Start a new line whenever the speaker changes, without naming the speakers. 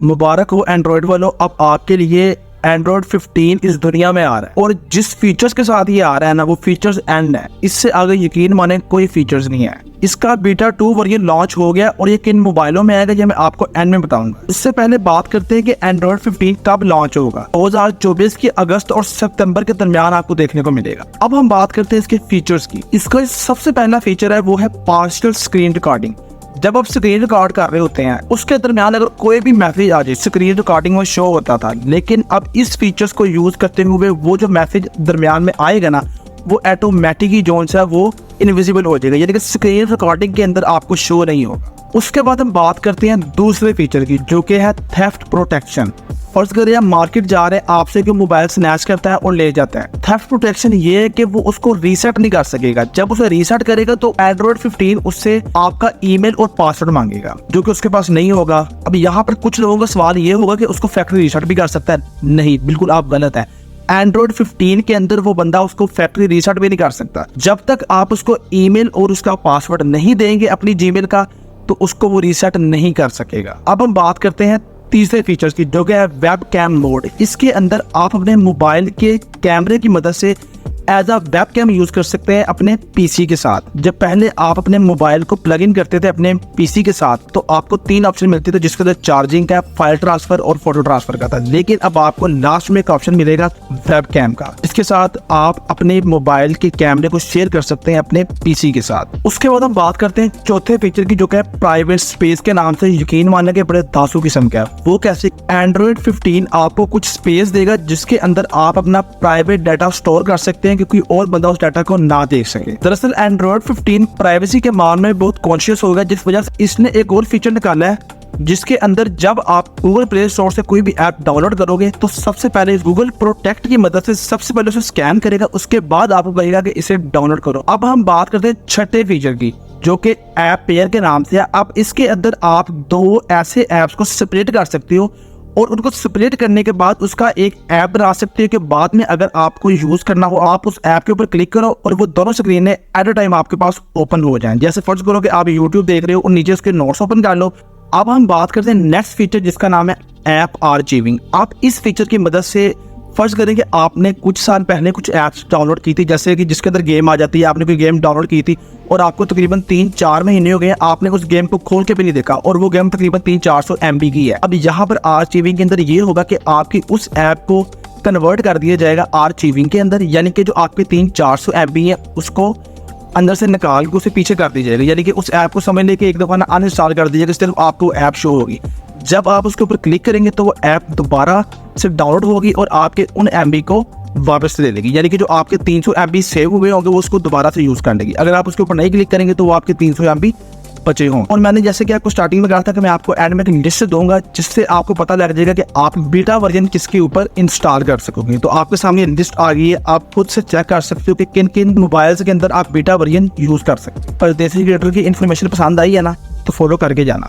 मुबारक हो एंड्रॉयड वालों, अब आपके लिए एंड्रॉयड 15 इस दुनिया में आ रहा है और जिस फीचर्स के साथ ये आ रहा है ना, वो फीचर्स एंड है। इससे आगे यकीन माने कोई फीचर्स नहीं है। इसका बीटा 2 वर्जन लॉन्च हो गया और ये किन मोबाइलों में आएगा ये मैं आपको एंड में बताऊंगा। इससे पहले बात करते हैं कि एंड्रॉयड 15 कब लॉन्च होगा। 2024 की अगस्त और सितंबर के दरमियान आपको देखने को मिलेगा। अब हम बात करते हैं इसके फीचर्स की। इसका सबसे पहला फीचर है वो है पार्शियल स्क्रीन रिकॉर्डिंग। जब आप स्क्रीन रिकॉर्ड कर रहे होते हैं उसके दरमियान अगर कोई भी मैसेज आ जाए, स्क्रीन रिकॉर्डिंग में शो होता था, लेकिन अब इस फीचर्स को यूज करते हुए वो जो मैसेज दरमियान में आएगा ना, वो ऑटोमेटिकली जो है वो इनविजिबल हो जाएगा, यानी कि स्क्रीन रिकॉर्डिंग के अंदर आपको शो नहीं होगा। उसके बाद हम बात करते हैं दूसरे फीचर की, जो कि है थेफ्ट प्रोटेक्शन। फर्ज करिए आप मार्केट जा रहे हैं, आपसे कोई मोबाइल स्नैच करता है और ले जाता है। थेफ्ट प्रोटेक्शन ये है कि वो उसको रीसेट नहीं कर सकेगा। जब उसे रीसेट करेगा तो एंड्रॉयड 15 उससे आपका ईमेल और पासवर्ड मांगेगा, जो कि उसके पास नहीं होगा। अब यहाँ पर कुछ लोगों का सवाल ये होगा कि उसको फैक्ट्री रीसेट भी कर सकता है। नहीं, बिल्कुल आप गलत है। एंड्रॉयड 15 के अंदर वो बंदा उसको फैक्ट्री रीसेट भी नहीं कर सकता। जब तक आप उसको ईमेल और उसका पासवर्ड नहीं देंगे अपनी जीमेल का, तो उसको वो रीसेट नहीं कर सकेगा। अब हम बात करते हैं तीसरे फीचर्स की, जो कि है वेब कैम मोड। इसके अंदर आप अपने मोबाइल के कैमरे की मदद से as a webcam use कर सकते हैं अपने पीसी के साथ। जब पहले आप अपने मोबाइल को प्लग इन करते थे अपने पीसी के साथ, तो आपको 3 ऑप्शन मिलते थे, जिसके अंदर चार्जिंग का, फाइल ट्रांसफर और फोटो ट्रांसफर का था। लेकिन अब आपको लास्ट में एक ऑप्शन मिलेगा वेब कैम का। इसके साथ आप अपने मोबाइल के कैमरे को शेयर कर सकते हैं अपने पीसी के साथ। उसके बाद हम बात करते हैं चौथे फीचर की, जो कि प्राइवेट स्पेस के नाम से यकीन मानने के बड़े दासू किस्म का है। वो कैसे? एंड्रॉयड 15 आपको कुछ स्पेस देगा जिसके अंदर आप अपना प्राइवेट डाटा स्टोर कर सकते हैं कि कोई और बंदा उस डाटा को ना देख सके। दरअसल एंड्रॉयड 15 प्राइवेसी के मामले में बहुत कॉन्शियस होगा, जिस वजह से इसने एक और फीचर निकाला है, जिसके अंदर जब आप गूगल प्ले स्टोर से कोई भी ऐप डाउनलोड करोगे तो सबसे पहले गूगल प्रोटेक्ट की मदद से सबसे पहले उसे स्कैन करेगा, उसके बाद आपको कहेगा कि इसे डाउनलोड करो। अब हम बात करते हैं छठे फीचर की, जो कि ऐप पेयर के नाम से है। अब इसके अंदर आप 2 ऐसे ऐप्स को सेपरेट कर सकते हो और उनको सेपरेट करने के बाद उसका एक ऐप बना सकते हो कि बाद में अगर आपको यूज करना हो आप उस ऐप के ऊपर क्लिक करो और वो दोनों स्क्रीन एट अ टाइम आपके पास ओपन हो जाएं। जैसे फर्ज करो कि आप यूट्यूब देख रहे हो और नीचे उसके नोट्स ओपन कर लो। अब हम बात करते हैं नेक्स्ट फीचर, जिसका नाम है ऐप आर्चिविंग। आप इस फीचर की मदद से फर्ज करें कि आपने कुछ साल पहले कुछ ऐप्स डाउनलोड की थी, जैसे कि जिसके अंदर गेम आ जाती है, आपने कोई गेम डाउनलोड की थी और आपको तकरीबन 3-4 महीने हो गए, आपने उस गेम को खोल के भी नहीं देखा और वो गेम तकरीबन 300-400 MB की है। अब यहाँ पर आर्चिविंग के अंदर ये होगा कि आपकी उस ऐप को कन्वर्ट कर दिया जाएगा आर्चिविंग के अंदर, यानी कि जो आपके 300-400 MB है उसको अंदर से निकाल के उसे पीछे कर दी जाएगी, यानी कि उस ऐप को समझ लेके एक दफा ना अनइंस्टॉल कर दीजिएगा, सिर्फ आपको ऐप शो होगी। जब आप उसके ऊपर क्लिक करेंगे तो वो ऐप दोबारा से डाउनलोड होगी और आपके उन MB को वापस से ले लेगी, यानी कि जो आपके 300 MB सेव हुए होंगे वो उसको दोबारा से यूज कर लेगी। अगर आप उसके ऊपर नहीं क्लिक करेंगे तो वो आपके 300 MB बचे हों। और मैंने जैसे कि आपको स्टार्टिंग में कहा था कि मैं आपको एड में एक लिस्ट दूंगा, जिससे आपको पता लग जाएगा कि आप बीटा वर्जन किसके ऊपर इंस्टॉल कर सकोगे। तो आपके सामने लिस्ट आ गई है, आप खुद से चेक कर सकते हो कि किन किन मोबाइल्स के अंदर आप बीटा वर्जन यूज कर सकते हो। पर देसी क्रिएटर की इन्फॉर्मेशन पसंद आई है ना, तो फॉलो करके जाना।